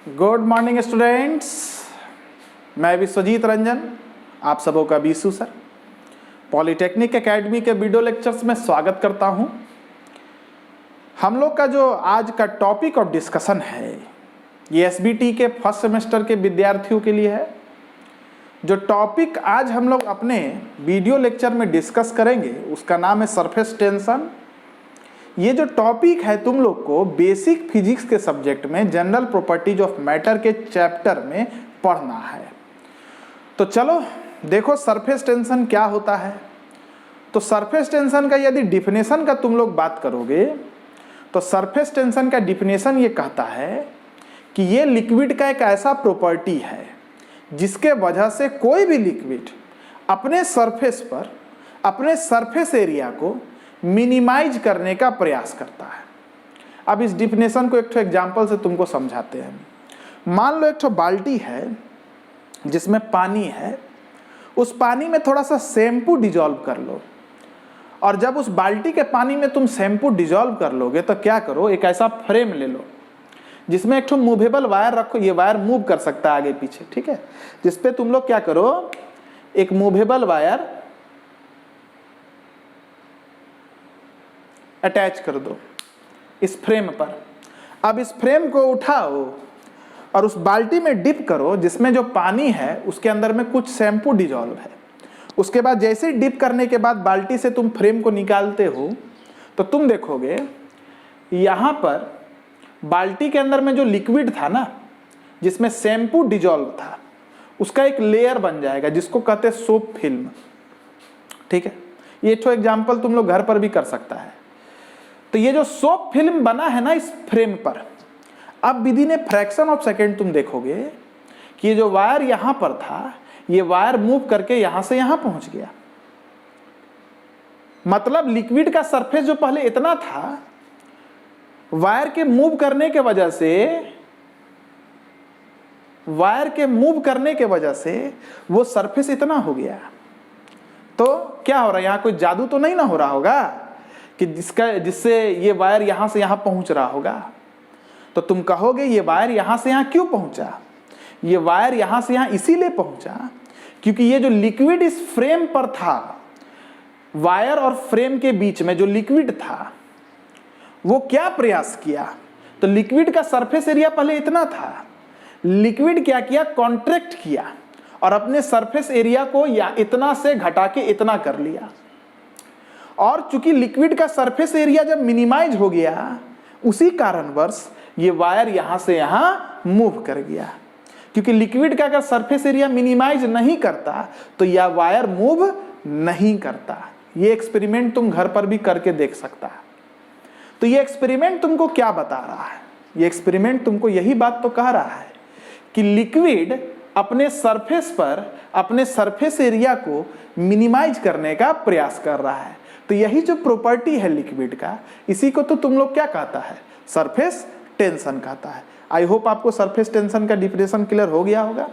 Good morning students, मैं विश्वजीत रंजन आप सबों का बीसू सर पॉलिटेक्निक एकेडमी के वीडियो लेक्चर्स में स्वागत करता हूं। हम लोग का जो आज का टॉपिक ऑफ डिस्कशन है ये एसबीटी के फर्स्ट सेमेस्टर के विद्यार्थियों के लिए है। जो टॉपिक आज हम लोग अपने वीडियो लेक्चर में डिस्कस करेंगे उसका नाम है सरफेस टेंशन। ये जो टॉपिक है तुम लोग को बेसिक फिजिक्स के सब्जेक्ट में जनरल प्रॉपर्टीज ऑफ मैटर के चैप्टर में पढ़ना है। तो चलो देखो सरफेस टेंशन क्या होता है। तो सरफेस टेंशन का यदि डिफिनेशन का तुम लोग बात करोगे तो सरफेस टेंशन का डिफिनेशन ये कहता है कि ये लिक्विड का एक ऐसा प्रॉपर्टी है जिसके वजह से कोई भी लिक्विड अपने सरफेस पर अपने सरफेस एरिया को मिनिमाइज करने का प्रयास करता है। अब इस डिफिनेशन को एक एग्जांपल से तुमको समझाते हैं। मान लो एक बाल्टी है जिसमें पानी है, उस पानी में थोड़ा सा शैम्पू डिजॉल्व कर लो और जब उस बाल्टी के पानी में तुम शैम्पू डिजॉल्व कर लोगे तो क्या करो, एक ऐसा फ्रेम ले लो जिसमें एक मूवेबल वायर रखो। ये वायर मूव कर सकता है आगे पीछे, ठीक है। जिसपे तुम लोग क्या करो, एक मूवेबल वायर अटैच कर दो इस फ्रेम पर। अब इस फ्रेम को उठाओ और उस बाल्टी में डिप करो जिसमें जो पानी है उसके अंदर में कुछ शैम्पू डिजॉल्व है। उसके बाद जैसे ही डिप करने के बाद बाल्टी से तुम फ्रेम को निकालते हो तो तुम देखोगे यहाँ पर बाल्टी के अंदर में जो लिक्विड था ना, जिसमें शैम्पू डिजॉल्व था, उसका एक लेयर बन जाएगा जिसको कहते हैं सोप फिल्म, ठीक है। ये तो एग्जाम्पल तुम लोग घर पर भी कर सकता है। तो ये जो सोप फिल्म बना है ना इस फ्रेम पर, अब with in a fraction of second तुम देखोगे कि ये जो वायर यहां पर था ये वायर मूव करके यहां से यहां पहुंच गया। मतलब लिक्विड का सरफेस जो पहले इतना था, वायर के मूव करने के वजह से वो सरफेस इतना हो गया। तो क्या हो रहा है, यहां कोई जादू तो नहीं ना हो रहा होगा कि जिससे ये वायर यहां से यहां पहुंच रहा होगा। तो तुम कहोगे ये वायर यहां से यहां क्यों पहुंचा? ये वायर यहां से यहां इसीलिए पहुंचा क्योंकि ये जो लिक्विड इस फ्रेम पर था, वायर और फ्रेम के बीच में जो लिक्विड था वो क्या प्रयास किया। तो लिक्विड का सरफेस एरिया पहले इतना था, लिक्विड क्या किया, कॉन्ट्रैक्ट किया और अपने सरफेस एरिया को या इतना से घटा के इतना कर लिया। और चूंकि लिक्विड का सरफेस एरिया जब मिनिमाइज हो गया, उसी कारणवश ये वायर यहां से यहां मूव कर गया। क्योंकि लिक्विड का अगर सरफेस एरिया मिनिमाइज नहीं करता तो यह वायर मूव नहीं करता। ये एक्सपेरिमेंट तुम घर पर भी करके देख सकता है। तो ये एक्सपेरिमेंट तुमको क्या बता रहा है? ये एक्सपेरिमेंट तुमको यही बात तो कह रहा है कि लिक्विड अपने सरफेस पर अपने सरफेस एरिया को मिनिमाइज करने का प्रयास कर रहा है। तो यही जो प्रॉपर्टी है लिक्विड का, इसी को तो तुम लोग क्या कहता है, सरफेस टेंशन कहता है। आई होप आपको सरफेस टेंशन का डिफिनेशन क्लियर हो गया होगा।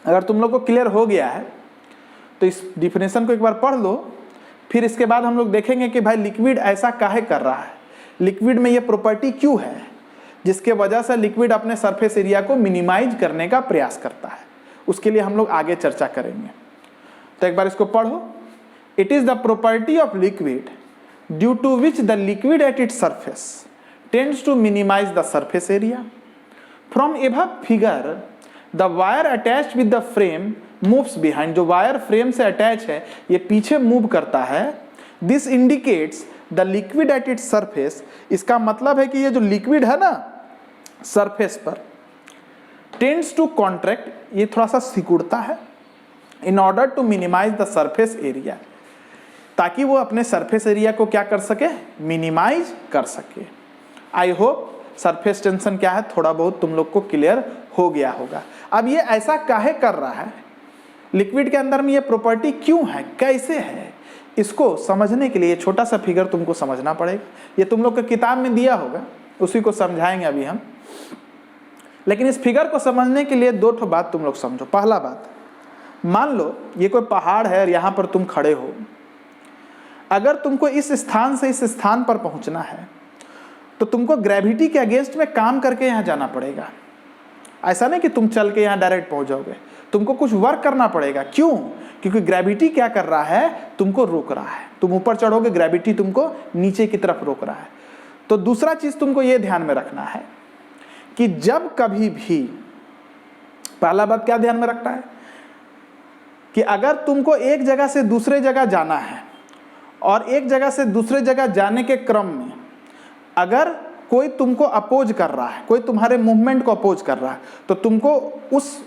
अगर तुम लोग को क्लियर हो गया है तो इस डिफिनेशन को एक बार पढ़ लो, फिर इसके बाद हम लोग देखेंगे कि भाई लिक्विड ऐसा काहे कर रहा है, लिक्विड में ये प्रॉपर्टी क्यों है जिसके वजह से लिक्विड अपने सरफेस एरिया को मिनिमाइज करने का प्रयास करता है। उसके लिए हम लोग आगे चर्चा करेंगे। तो एक बार इसको पढ़ो। It is the property of liquid due to which the liquid at its surface tends to minimize the surface area. From above figure, the wire attached with the frame moves behind. जो wire frame से attach है ये पीछे move करता है। This indicates the liquid at its surface. इसका मतलब है कि ये जो लिक्विड है ना सरफेस पर tends to contract, ये थोड़ा सा सिकुड़ता है in order to minimize the surface area, ताकि वो अपने सरफेस एरिया को क्या कर सके, मिनिमाइज कर सके। आई होप सरफेस टेंशन क्या है थोड़ा बहुत तुम लोग को क्लियर हो गया होगा। अब ये ऐसा काहे कर रहा है, लिक्विड के अंदर में ये प्रॉपर्टी क्यों है, कैसे है, इसको समझने के लिए छोटा सा फिगर तुमको समझना पड़ेगा। ये तुम लोग के किताब में दिया होगा, उसी को समझाएंगे अभी हम। लेकिन इस फिगर को समझने के लिए दो ठो बात तुम लोग समझो। पहला बात, मान लो ये कोई पहाड़ है और यहाँ पर तुम खड़े हो। अगर तुमको इस स्थान से इस स्थान पर पहुंचना है तो तुमको ग्रेविटी के अगेंस्ट में काम करके यहाँ जाना पड़ेगा। ऐसा नहीं कि तुम चल के यहाँ डायरेक्ट पहुंच जाओगे, तुमको कुछ वर्क करना पड़ेगा। क्यों? क्योंकि ग्रेविटी क्या कर रहा है, तुमको रोक रहा है। तुम ऊपर चढ़ोगे, ग्रेविटी तुमको नीचे की तरफ रोक रहा है। तो दूसरा चीज तुमको ये ध्यान में रखना है कि जब कभी भी, पहला बात क्या ध्यान में रखना है कि अगर तुमको एक जगह से दूसरे जगह जाना है और एक जगह से दूसरे जगह जाने के क्रम में अगर कोई तुमको अपोज कर रहा है, कोई तुम्हारे मूवमेंट को अपोज कर रहा है, तो तुमको उस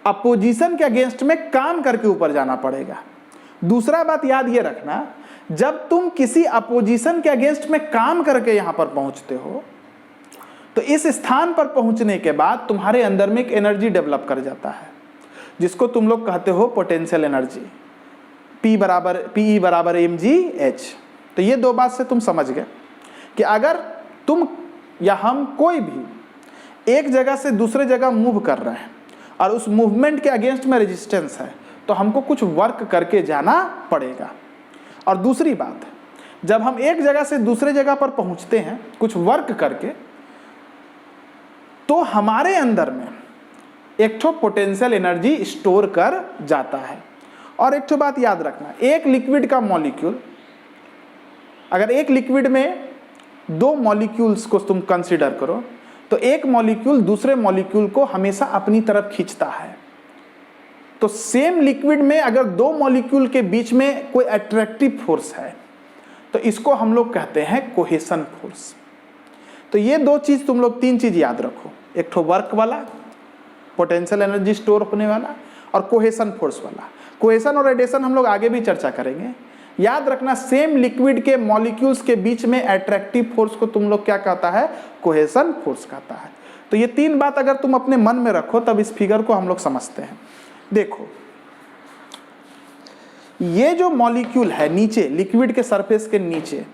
अपोजिशन के अगेंस्ट में काम करके ऊपर जाना पड़ेगा। दूसरा बात याद ये रखना, जब तुम किसी अपोजिशन के अगेंस्ट में काम करके यहां पर पहुंचते हो तो इस स्थान पर पहुंचने के बाद तुम्हारे अंदर में एक एनर्जी डेवलप कर जाता है जिसको तुम लोग कहते हो पोटेंशियल एनर्जी, P बराबर mgh। तो ये दो बात से तुम समझ गए कि अगर तुम या हम कोई भी एक जगह से दूसरे जगह मूव कर रहे हैं और उस मूवमेंट के अगेंस्ट में रेजिस्टेंस है तो हमको कुछ वर्क करके जाना पड़ेगा। और दूसरी बात, जब हम एक जगह से दूसरे जगह पर पहुंचते हैं कुछ वर्क करके, तो हमारे अंदर में एक ठो पोटेंशियल एनर्जी स्टोर कर जाता है। और एक ठो बात याद रखना, एक लिक्विड का मॉलिक्यूल, अगर एक लिक्विड में दो मॉलिक्यूल्स को तुम कंसीडर करो तो एक मॉलिक्यूल दूसरे मॉलिक्यूल को हमेशा अपनी तरफ खींचता है। तो सेम लिक्विड में अगर दो मॉलिक्यूल के बीच में कोई अट्रैक्टिव फोर्स है तो इसको हम लोग कहते हैं कोहेशन फोर्स। तो ये दो चीज तुम लोग, तीन चीज याद रखो, एक ठो वर्क वाला, पोटेंशियल एनर्जी स्टोर होने वाला, और कोहेशन फोर्स वाला। कोहेशन और एडेशन हम लोग आगे भी चर्चा करेंगे। याद रखना, सेम लिक्विड के मॉलिक्यूल्स के बीच में अट्रैक्टिव फोर्स को तुम लोग क्या कहता है, कोहेशन फोर्स कहता है। तो ये तीन बात अगर तुम अपने मन में रखो तब इस फिगर को हम लोग समझते हैं। देखो, ये जो मॉलिक्यूल है नीचे, लिक्विड के सरफेस के नीचे,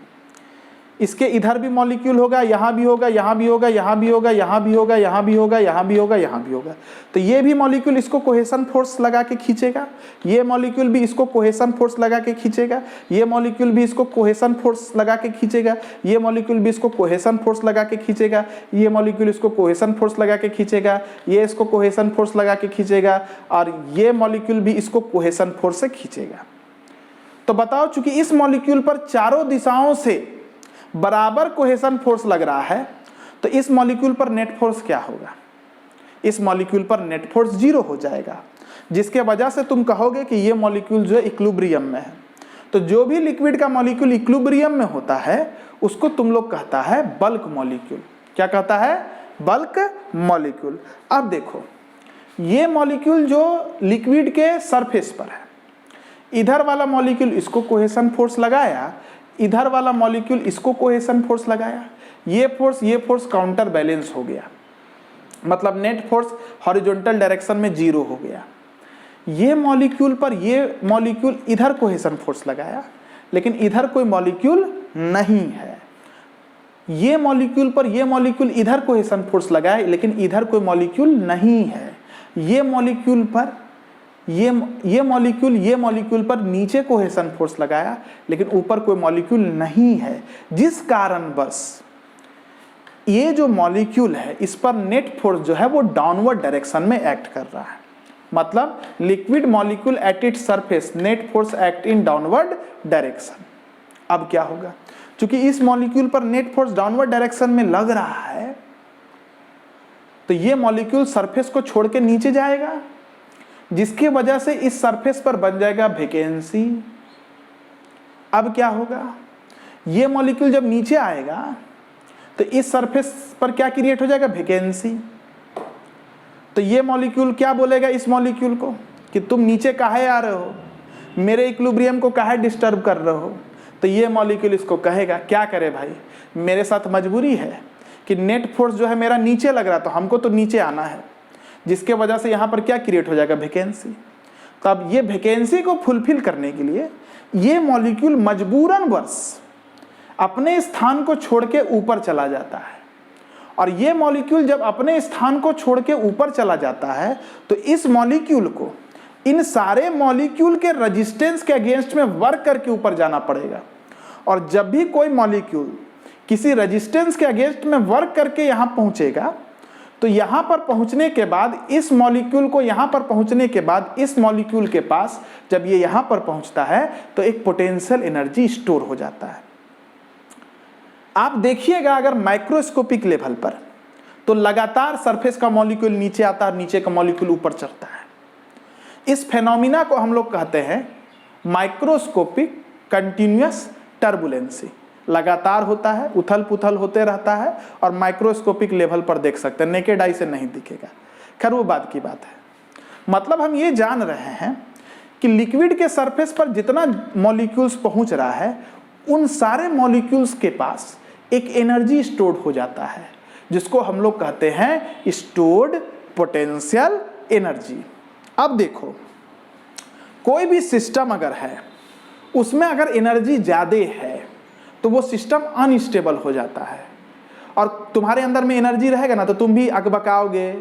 इसके इधर भी मॉलिक्यूल होगा, यहां भी होगा, यहां भी होगा, यहां भी होगा, यहां भी होगा, यहां भी होगा, यहां भी होगा, यहां भी होगा। तो ये भी मॉलिक्यूल इसको कोहेशन फोर्स लगा के खींचेगा, ये मॉलिक्यूल भी इसको कोहेशन फोर्स लगा के खींचेगा, ये मॉलिक्यूल भी इसको कोहेशन फोर्स लगा के खींचेगा, ये मॉलिक्यूल भी इसको कोहेशन फोर्स लगा के खींचेगा, ये मॉलिक्यूल इसको कोहेशन फोर्स लगा के खींचेगा, ये इसको कोहेशन फोर्स लगा के खींचेगा, और ये मॉलिक्यूल भी इसको कोहेशन फोर्स से खींचेगा। तो बताओ, चूंकि इस मॉलिक्यूल पर चारों दिशाओं से बराबर कोहेशन फोर्स लग रहा है तो इस मॉलिक्यूल पर नेट फोर्स क्या होगा? इस मॉलिक्यूल पर नेट फोर्स 0 हो जाएगा, जिसके वजह से तुम कहोगे कि ये मॉलिक्यूल जो है इक्विलिब्रियम में है। तो जो भी लिक्विड का मॉलिक्यूल इक्विलिब्रियम में होता है उसको तुम लोग कहता है बल्क मॉलिक्यूल। क्या कहता है? Bulk molecule. अब देखो, ये मॉलिक्यूल जो लिक्विड के सरफेस पर है, इधर वाला मॉलिक्यूल इसको कोहेशन फोर्स लगाया, इधर वाला मॉलिक्यूल इसको कोहेशन फोर्स लगाया, ये फोर्स काउंटर बैलेंस हो गया, मतलब नेट फोर्स हॉरिजॉन्टल डायरेक्शन में 0 हो गया। ये मॉलिक्यूल पर ये मॉलिक्यूल इधर कोहेशन फोर्स लगाया, लेकिन इधर कोई मॉलिक्यूल नहीं है। ये मॉलिक्यूल पर ये मॉलिक्यूल इधर कोहेशन फोर्स लगाया, लेकिन इधर कोई मॉलिक्यूल नहीं है। ये मॉलिक्यूल पर ये मॉलिक्यूल पर नीचे कोहेशन फोर्स लगाया, लेकिन ऊपर कोई मॉलिक्यूल नहीं है, जिस कारण बस ये जो मॉलिक्यूल है इस पर नेट फोर्स जो है वो डाउनवर्ड डायरेक्शन में एक्ट कर रहा है। मतलब liquid molecule eight its surface net force act in downward direction. अब क्या होगा? क्योंकि इस मॉलिक्यूल पर नेट फोर्स डाउनवर्ड डायरेक्शन में लग रहा है तो ये मॉलिक्यूल सरफेस को छोड़ के नीचे जाएगा, जिसकी वजह से इस सरफेस पर बन जाएगा वैकेंसी। अब क्या होगा? ये मॉलिक्यूल जब नीचे आएगा तो इस सरफेस पर क्या क्रिएट हो जाएगा? वैकेंसी। तो ये मॉलिक्यूल क्या बोलेगा इस मॉलिक्यूल को कि तुम नीचे काहे आ रहे हो, मेरे इक्विलिब्रियम को काहे डिस्टर्ब कर रहे हो? तो ये मॉलिक्यूल इसको कहेगा क्या करे भाई, मेरे साथ मजबूरी है कि नेट फोर्स जो है मेरा नीचे लग रहा, तो हमको तो नीचे आना है, जिसके वजह से यहाँ पर क्या क्रिएट हो जाएगा? वैकेंसी। तो अब ये वैकेंसी को फुलफिल करने के लिए ये मॉलिक्यूल मजबूरन वर्ष अपने स्थान को छोड़ के ऊपर चला जाता है। और ये मॉलिक्यूल जब अपने स्थान को छोड़ के ऊपर चला जाता है तो इस मॉलिक्यूल को इन सारे मॉलिक्यूल के रेजिस्टेंस के अगेंस्ट में वर्क करके ऊपर जाना पड़ेगा। और जब भी कोई मॉलिक्यूल किसी रेजिस्टेंस के अगेंस्ट में वर्क करके यहाँ पहुँचेगा तो यहां पर पहुंचने के बाद इस मॉलिक्यूल को यहां पर पहुंचने के बाद इस मॉलिक्यूल के पास जब ये यहां पर पहुंचता है तो एक पोटेंशियल एनर्जी स्टोर हो जाता है। आप देखिएगा अगर माइक्रोस्कोपिक लेवल पर तो लगातार सरफेस का मॉलिक्यूल नीचे आता है, नीचे का मॉलिक्यूल ऊपर चढ़ता है। इस फेनोमिना को हम लोग कहते हैं माइक्रोस्कोपिक कंटिन्यूअस टर्बुलेंसी। लगातार होता है, उथल पुथल होते रहता है और माइक्रोस्कोपिक लेवल पर देख सकते हैं, नेकेड आई से नहीं दिखेगा। खैर वो बात की बात है। मतलब हम ये जान रहे हैं कि लिक्विड के सरफेस पर जितना मॉलिक्यूल्स पहुंच रहा है उन सारे मॉलिक्यूल्स के पास एक एनर्जी स्टोर्ड हो जाता है जिसको हम लोग कहते हैं स्टोर्ड पोटेंशियल एनर्जी। अब देखो, कोई भी सिस्टम अगर है उसमें अगर एनर्जी ज़्यादा है तो वो सिस्टम अनस्टेबल हो जाता है। और तुम्हारे अंदर में एनर्जी रहेगा ना तो तुम भी अकबकाओगे,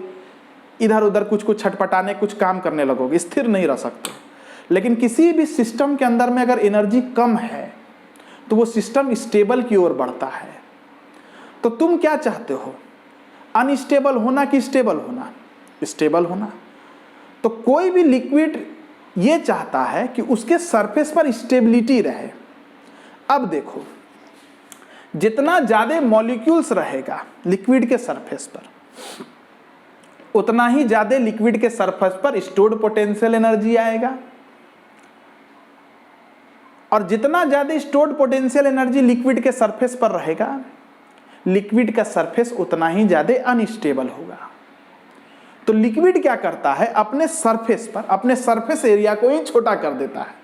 इधर उधर कुछ कुछ छटपटाने, कुछ काम करने लगोगे, स्थिर नहीं रह सकते। लेकिन किसी भी सिस्टम के अंदर में अगर एनर्जी कम है तो वो सिस्टम स्टेबल की ओर बढ़ता है। तो तुम क्या चाहते हो, अनस्टेबल होना कि स्टेबल होना? स्टेबल होना। तो कोई भी लिक्विड ये चाहता है कि उसके सरफेस पर स्टेबिलिटी रहे। अब देखो, जितना ज्यादा मॉलिक्यूल्स रहेगा लिक्विड के सरफेस पर उतना ही ज्यादा लिक्विड के सरफेस पर स्टोर्ड पोटेंशियल एनर्जी आएगा, और जितना ज्यादा स्टोर्ड पोटेंशियल एनर्जी लिक्विड के सरफेस पर रहेगा लिक्विड का सरफेस उतना ही ज्यादा अनस्टेबल होगा। तो लिक्विड क्या करता है, अपने सरफेस पर अपने सरफेस एरिया को ही छोटा कर देता है।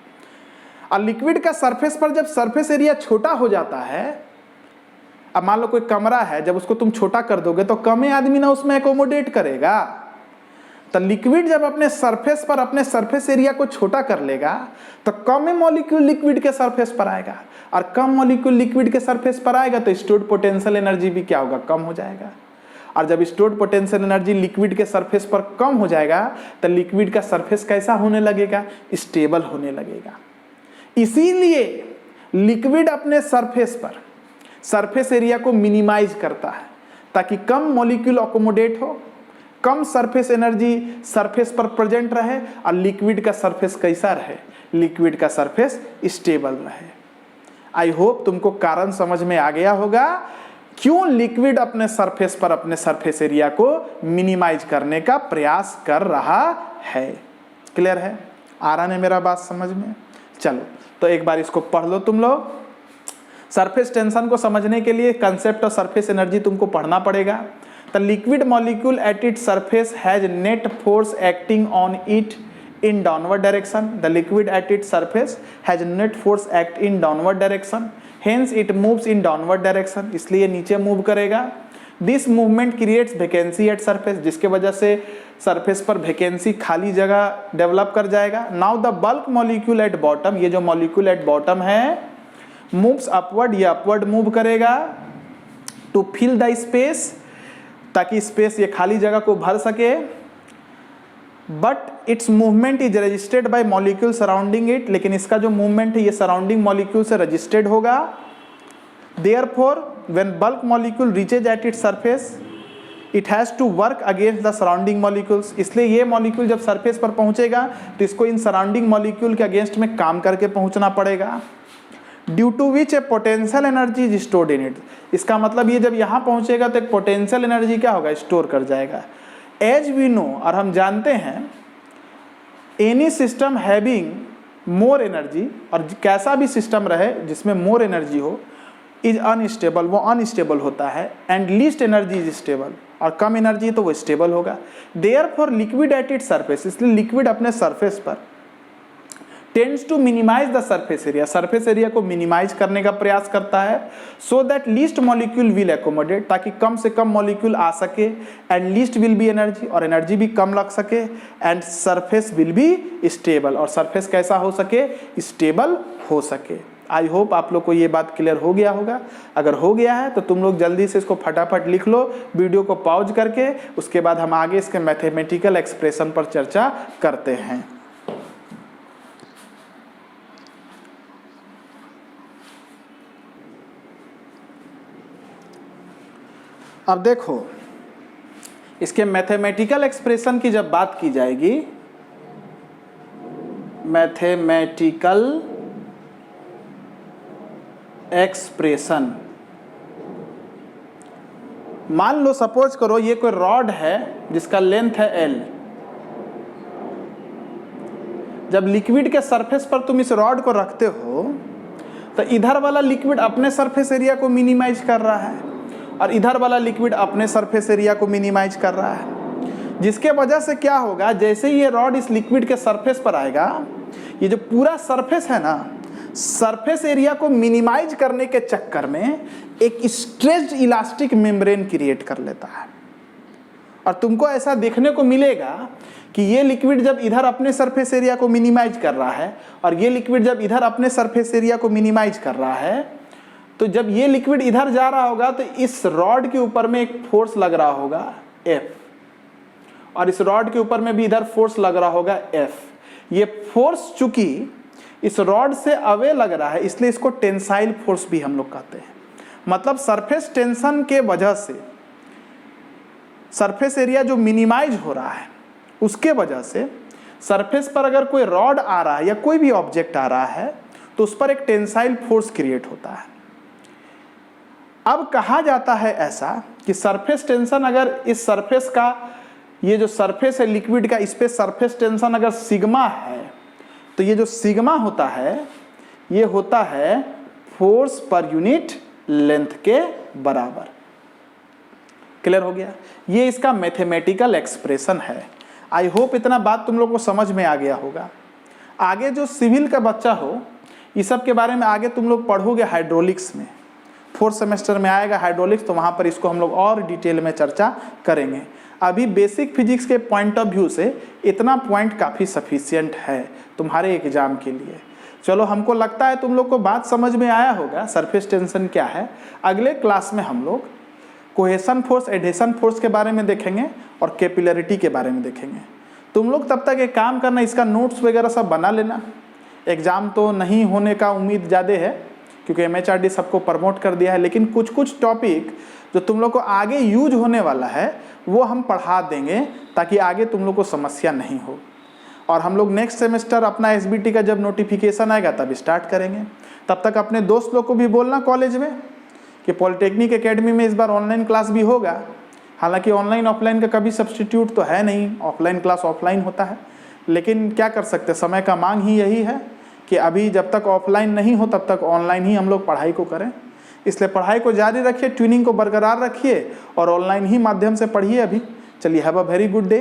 और लिक्विड का सरफेस पर जब सरफेस एरिया छोटा हो जाता है, अब मान लो कोई कमरा है, जब उसको तुम छोटा कर दोगे तो कम ही आदमी ना उसमें एकोमोडेट करेगा। तो लिक्विड जब अपने सरफेस पर अपने सरफेस एरिया को छोटा कर लेगा तो कम मॉलिक्यूल लिक्विड के सरफेस पर आएगा, और कम मॉलिक्यूल लिक्विड के सरफेस पर आएगा तो स्टोर्ड पोटेंशियल एनर्जी भी क्या होगा, कम हो जाएगा। और जब स्टोर्ड पोटेंशियल एनर्जी लिक्विड के सरफेस पर कम हो जाएगा तो लिक्विड का सरफेस कैसा होने लगेगा, स्टेबल होने लगेगा। इसीलिए लिक्विड अपने सरफेस पर सरफेस एरिया को मिनिमाइज करता है ताकि कम मॉलिक्यूल अकोमोडेट हो, कम सरफेस एनर्जी सरफेस पर प्रेजेंट रहे, और लिक्विड का सरफेस कैसा रहे, लिक्विड का सरफेस स्टेबल रहे। आई होप तुमको कारण समझ में आ गया होगा क्यों लिक्विड अपने सरफेस पर अपने सरफेस एरिया को मिनिमाइज करने का प्रयास कर रहा है। क्लियर है? आ रहा है मेरा बात समझ में? चलो तो एक बार इसको पढ़ लो तुम लोग। सरफेस टेंशन को समझने के लिए कंसेप्ट ऑफ सरफेस एनर्जी तुमको पढ़ना पड़ेगा। The liquid molecule at its surface has net force acting on it in downward direction. The liquid at its surface has net force act in downward direction. Hence it moves in downward direction. इसलिए नीचे move करेगा। This movement creates vacancy at surface, जिसके वजह से surface पर vacancy खाली जगह develop कर जाएगा। Now the bulk molecule at bottom, ये जो molecule at bottom है moves upward, ये upward move करेगा to fill the space, ताकि स्पेस ये खाली जगह को भर सके। But its movement is registered by molecule surrounding it, लेकिन इसका जो मूवमेंट है ये सराउंडिंग मॉलिक्यूल से रजिस्टर्ड होगा। Therefore when bulk molecule reaches at its surface it has to work against the surrounding molecules. इसलिए ये मॉलिक्यूल जब सरफेस पर पहुंचेगा तो इसको इन सराउंडिंग मॉलिक्यूल के अगेंस्ट में काम करके पहुंचना पड़ेगा। Due to which A potential energy is stored in it. इसका मतलब ये जब यहाँ पहुँचेगा तो एक पोटेंशियल एनर्जी क्या होगा, स्टोर कर जाएगा। एज वी नो, और हम जानते हैं, any system having more energy, और कैसा भी सिस्टम रहे जिसमें मोर एनर्जी हो, इज अनस्टेबल, वो अनस्टेबल होता है। And least energy is stable, और कम एनर्जी तो वो स्टेबल होगा। Therefore liquid at it surface, इसलिए लिक्विड अपने सरफेस पर tends to minimize the surface area, surface area को मिनिमाइज करने का प्रयास करता है, so that least molecule will accommodate, ताकि कम से कम मॉलिक्यूल आ सके, and least will be energy, और एनर्जी भी कम लग सके, and surface will be stable, और सरफेस कैसा हो सके, स्टेबल हो सके। आई होप आप लोग को ये बात क्लियर हो गया होगा। अगर हो गया है तो तुम लोग जल्दी से इसको फटाफट लिख लो, वीडियो को पॉज करके, उसके बाद हम आगे इसके मैथमेटिकल एक्सप्रेशन पर चर्चा करते हैं। अब देखो, इसके मैथमेटिकल एक्सप्रेशन की जब बात की जाएगी, मैथमेटिकल एक्सप्रेशन, मान लो सपोज करो ये कोई रॉड है जिसका लेंथ है L। जब लिक्विड के सरफेस पर तुम इस रॉड को रखते हो तो इधर वाला लिक्विड अपने सरफेस एरिया को मिनिमाइज कर रहा है और इधर वाला लिक्विड अपने सरफेस एरिया को मिनिमाइज कर रहा है, जिसके वजह से क्या होगा, जैसे ही ये रॉड इस लिक्विड के सरफेस पर आएगा, ये जो पूरा सरफेस है ना, सरफेस एरिया को मिनिमाइज करने के चक्कर में एक स्ट्रेच्ड इलास्टिक मेम्ब्रेन क्रिएट कर लेता है। और तुमको ऐसा देखने को मिलेगा कि ये लिक्विड जब इधर अपने सरफेस एरिया को मिनिमाइज कर रहा है और ये लिक्विड जब इधर अपने सरफेस एरिया को मिनिमाइज कर रहा है, तो जब ये लिक्विड इधर जा रहा होगा तो इस रॉड के ऊपर में एक फोर्स लग रहा होगा F, और इस रॉड के ऊपर में भी इधर फोर्स लग रहा होगा F। ये फोर्स चूंकि इस रॉड से अवे लग रहा है इसलिए इसको टेंसाइल फोर्स भी हम लोग कहते हैं। मतलब सरफेस टेंशन के वजह से सरफेस एरिया जो मिनिमाइज हो रहा है उसके वजह से सरफेस पर अगर कोई रॉड आ रहा है या कोई भी ऑब्जेक्ट आ रहा है तो उस पर एक टेंसाइल फोर्स क्रिएट होता है। अब कहा जाता है ऐसा कि सरफेस टेंशन अगर इस सरफेस का, ये जो सरफेस है लिक्विड का, इस पे सरफेस टेंशन अगर सिग्मा है तो ये जो सिग्मा होता है ये होता है फोर्स पर यूनिट लेंथ के बराबर। क्लियर हो गया? ये इसका मैथमेटिकल एक्सप्रेशन है। आई होप इतना बात तुम लोग को समझ में आ गया होगा। आगे जो सिविल का बच्चा हो इस सब के बारे में आगे तुम लोग पढ़ोगे हाइड्रोलिक्स में, 4th सेमेस्टर में आएगा हाइड्रोलिक्स, तो वहाँ पर इसको हम लोग और डिटेल में चर्चा करेंगे। अभी बेसिक फिजिक्स के पॉइंट ऑफ व्यू से इतना पॉइंट काफ़ी सफिशिएंट है तुम्हारे एग्जाम के लिए। चलो, हमको लगता है तुम लोग को बात समझ में आया होगा सरफेस टेंशन क्या है। अगले क्लास में हम लोग कोहेशन फोर्स, एडहेशन फोर्स के बारे में देखेंगे और कैपिलरिटी के बारे में देखेंगे। तुम लोग तब तक एक काम करना, इसका नोट्स वगैरह सब बना लेना। एग्ज़ाम तो नहीं होने का उम्मीद ज़्यादा है क्योंकि MHRD सबको प्रमोट कर दिया है, लेकिन कुछ कुछ टॉपिक जो तुम लोग को आगे यूज होने वाला है वो हम पढ़ा देंगे ताकि आगे तुम लोग को समस्या नहीं हो। और हम लोग नेक्स्ट सेमेस्टर अपना SBT का जब नोटिफिकेशन आएगा तब स्टार्ट करेंगे। तब तक अपने दोस्त लोग को भी बोलना कॉलेज में कि पॉलिटेक्निक एकेडमी में इस बार ऑनलाइन क्लास भी होगा। हालांकि ऑनलाइन ऑफलाइन का कभी सब्स्टिट्यूट तो है नहीं, ऑफलाइन क्लास ऑफलाइन होता है, लेकिन क्या कर सकते, समय का मांग ही यही है कि अभी जब तक ऑफलाइन नहीं हो तब तक ऑनलाइन ही हम लोग पढ़ाई को करें। इसलिए पढ़ाई को जारी रखिए, ट्यूनिंग को बरकरार रखिए और ऑनलाइन ही माध्यम से पढ़िए अभी। चलिए, have a very good day.